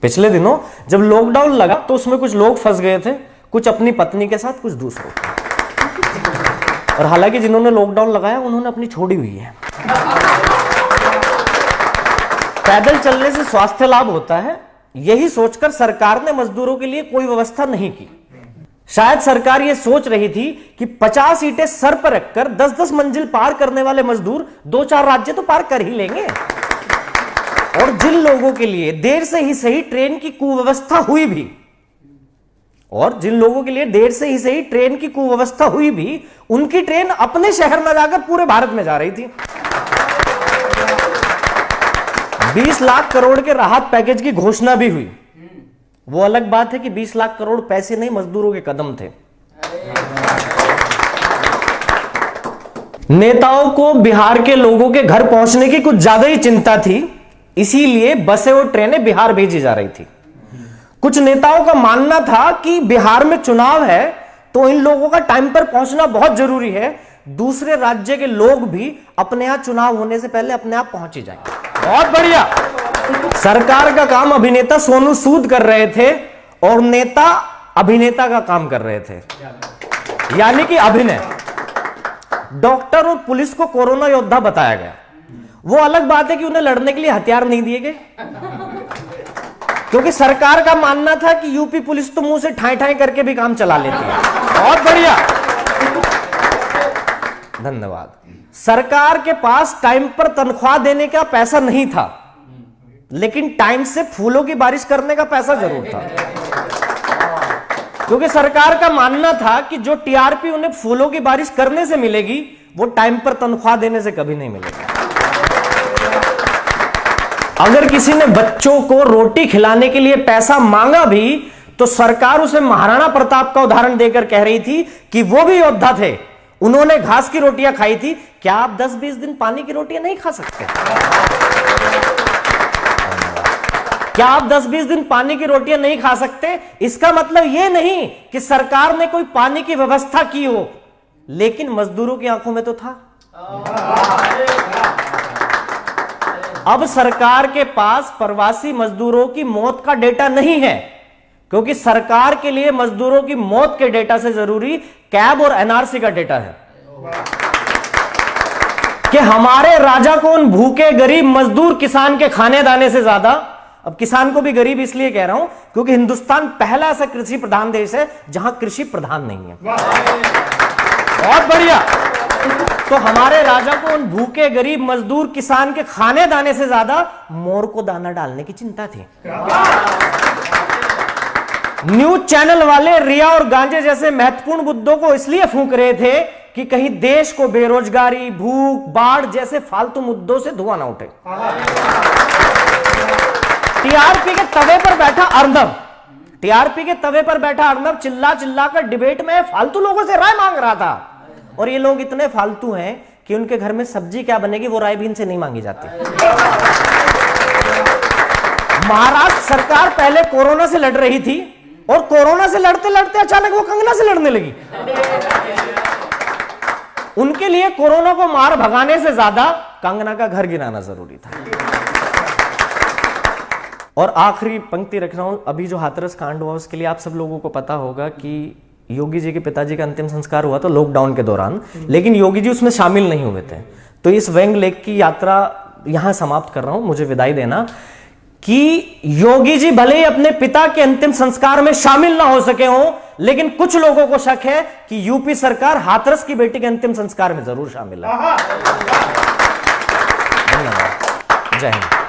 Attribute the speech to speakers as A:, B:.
A: पिछले दिनों जब लॉकडाउन लगा तो उसमें कुछ लोग फंस गए थे, कुछ अपनी पत्नी के साथ, कुछ दूसरों के। और हालांकि जिन्होंने लॉकडाउन लगाया उन्होंने अपनी छोड़ी हुई है। पैदल चलने से स्वास्थ्य लाभ होता है, यही सोचकर सरकार ने मजदूरों के लिए कोई व्यवस्था नहीं की। शायद सरकार यह सोच रही थी कि 50 ईंटें सर पर रखकर 10-10 मंजिल पार करने वाले मजदूर 2-4 राज्य तो पार कर ही लेंगे। और जिन लोगों के लिए देर से ही सही ट्रेन की कुव्यवस्था हुई भी, उनकी ट्रेन अपने शहर में जाकर पूरे भारत में जा रही थी। 20 लाख करोड़ के राहत पैकेज की घोषणा भी हुई। वो अलग बात है कि 20 लाख करोड़ पैसे नहीं, मजदूरों के कदम थे। नेताओं को बिहार के लोगों के घर पहुंचने की कुछ ज्यादा ही चिंता थी, इसीलिए बसें और ट्रेनें बिहार भेजी जा रही थी। कुछ नेताओं का मानना था कि बिहार में चुनाव है तो इन लोगों का टाइम पर पहुंचना बहुत जरूरी है, दूसरे राज्य के लोग भी अपने यहां चुनाव होने से पहले अपने आप पहुंच ही जाएंगे। बहुत बढ़िया। सरकार का काम अभिनेता सोनू सूद कर रहे थे और नेता अभिनेता का काम कर रहे थे, यानी कि अभिनय। डॉक्टर और पुलिस को कोरोना योद्धा बताया गया। वो अलग बात है कि उन्हें लड़ने के लिए हथियार नहीं दिए गए, क्योंकि सरकार का मानना था कि यूपी पुलिस तो मुंह से ठाई ठाई करके भी काम चला लेती है। बहुत बढ़िया, धन्यवाद। सरकार के पास टाइम पर तनख्वाह देने का पैसा नहीं था, लेकिन टाइम से फूलों की बारिश करने का पैसा जरूर था, क्योंकि सरकार का मानना था कि जो टीआरपी उन्हें फूलों की बारिश करने से मिलेगी वो टाइम पर तनख्वाह देने से कभी नहीं मिलेगी। अगर किसी ने बच्चों को रोटी खिलाने के लिए पैसा मांगा भी तो सरकार उसे महाराणा प्रताप का उदाहरण देकर कह रही थी कि वो भी योद्धा थे, उन्होंने घास की रोटियां खाई थी। क्या आप 10-20 दिन पानी की रोटियां नहीं खा सकते? क्या आप 10-20 दिन पानी की रोटियां नहीं खा सकते? इसका मतलब यह नहीं कि सरकार ने कोई पानी की व्यवस्था की हो, लेकिन मजदूरों की आंखों में तो था। अब सरकार के पास प्रवासी मजदूरों की मौत का डेटा नहीं है, क्योंकि सरकार के लिए मजदूरों की मौत के डेटा से जरूरी कैब और एनआरसी का डेटा है। कि हमारे राजा को उन भूखे गरीब मजदूर किसान के खाने दाने से ज्यादा, अब किसान को भी गरीब इसलिए कह रहा हूं क्योंकि हिंदुस्तान पहला ऐसा कृषि प्रधान देश है जहां कृषि प्रधान नहीं है। बहुत बढ़िया। तो हमारे राजा को उन भूखे गरीब मजदूर किसान के खाने दाने से ज्यादा मोर को दाना डालने की चिंता थी। न्यूज चैनल वाले रिया और गांजे जैसे महत्वपूर्ण मुद्दों को इसलिए फूंक रहे थे कि कहीं देश को बेरोजगारी, भूख, बाढ़ जैसे फालतू मुद्दों से धुआं ना उठे। टीआरपी के तवे पर बैठा अर्नब चिल्ला चिल्ला कर डिबेट में फालतू लोगों से राय मांग रहा था, और ये लोग इतने फालतू हैं कि उनके घर में सब्जी क्या बनेगी वो राय भी इनसे नहीं मांगी जाती। महाराष्ट्र सरकार पहले कोरोना से लड़ रही थी और कोरोना से लड़ते लड़ते अचानक वो कंगना से लड़ने लगी। उनके लिए कोरोना को मार भगाने से ज्यादा कंगना का घर गिराना जरूरी था। और आखिरी पंक्ति रख रहा हूं, अभी जो हाथरस कांड हुआ उसके लिए आप सब लोगों को पता होगा कि योगी जी के पिताजी का अंतिम संस्कार हुआ तो लॉकडाउन के दौरान, लेकिन योगी जी उसमें शामिल नहीं हुए थे। तो इस व्यंग लेख की यात्रा यहां समाप्त कर रहा हूं, मुझे विदाई देना। कि योगी जी भले ही अपने पिता के अंतिम संस्कार में शामिल ना हो सके हों, लेकिन कुछ लोगों को शक है कि यूपी सरकार हाथरस की बेटी के अंतिम संस्कार में जरूर शामिल है। धन्यवाद। जय हिंद।